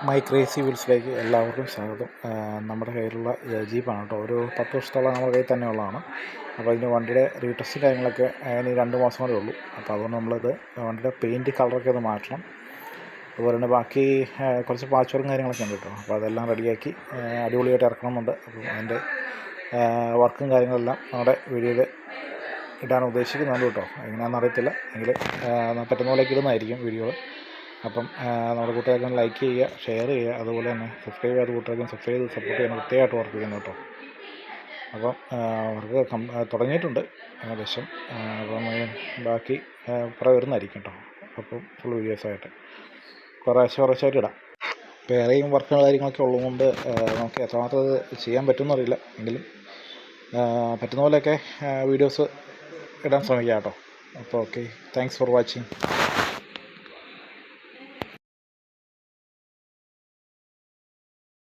My crazy വീൽസിലേക്ക് എല്ലാവർക്കും സ്വാഗതം. നമ്മുടെ കയ്യിലുള്ള ജീപ്പാണ് കേട്ടോ. ഒരു 10 വർഷത്തോളം നമ്മുടെ കയ്യിൽ തന്നെ ഉള്ളതാണ്. അപ്പോൾ അതിൻ്റെ വണ്ടിയുടെ റീടെസ്റ്റ് കാര്യങ്ങളൊക്കെ അതിന് 2 മാസം കൂടെ ഉള്ളൂ. അപ്പോൾ അതുകൊണ്ട് നമ്മളിത് വണ്ടിയുടെ പെയിൻറ്റ് കളറൊക്കെ ഒന്ന് മാറ്റണം. അതുപോലെ തന്നെ ബാക്കി കുറച്ച് പാച്ച് കാര്യങ്ങളൊക്കെ ഉണ്ട് കേട്ടോ. അപ്പോൾ അതെല്ലാം റെഡിയാക്കി അടിപൊളിയായിട്ട് ഇറക്കണമെന്നുണ്ട്. അപ്പം അതിൻ്റെ വർക്കും കാര്യങ്ങളെല്ലാം നമ്മുടെ വീഡിയോയിൽ ഇടാൻ ഉദ്ദേശിക്കുന്നുണ്ട് കേട്ടോ. എങ്ങനെയാണെന്ന് അറിയത്തില്ല, എങ്കിലും പറ്റുന്ന പോലെയൊക്കെ ഇടുന്നതായിരിക്കും വീഡിയോ. അപ്പം നമ്മുടെ കൂട്ടുകാർക്കും ലൈക്ക് ചെയ്യുക, ഷെയർ ചെയ്യുക, അതുപോലെ തന്നെ സബ്സ്ക്രൈബ് ചെയ്യാത്ത കൂട്ടുകാർക്കും സബ്സ്ക്രൈബ് ചെയ്ത് സപ്പോർട്ട് ചെയ്യാൻ പ്രത്യേകമായിട്ട് ഓർപ്പിക്കുന്നു കേട്ടോ. അപ്പം അവർക്ക് തുടങ്ങിയിട്ടുണ്ട് ഏകദേശം. അപ്പം ബാക്കി പുറകെ വരുന്നതായിരിക്കും കേട്ടോ. അപ്പം ഫുൾ വീഡിയോസായിട്ട് കുറേശ്ശായിട്ട് ഇടാം. വേറെയും വർക്കുകൾ കാര്യങ്ങളൊക്കെ ഉള്ളതുകൊണ്ട് നമുക്ക് എത്രമാത്രം ഇത് ചെയ്യാൻ പറ്റുമെന്നറിയില്ല, എങ്കിലും പറ്റുന്ന പോലെയൊക്കെ വീഡിയോസ് ഇടാൻ ശ്രമിക്കാം കേട്ടോ. അപ്പോൾ ഓക്കെ, താങ്ക്സ് ഫോർ വാച്ചിങ്.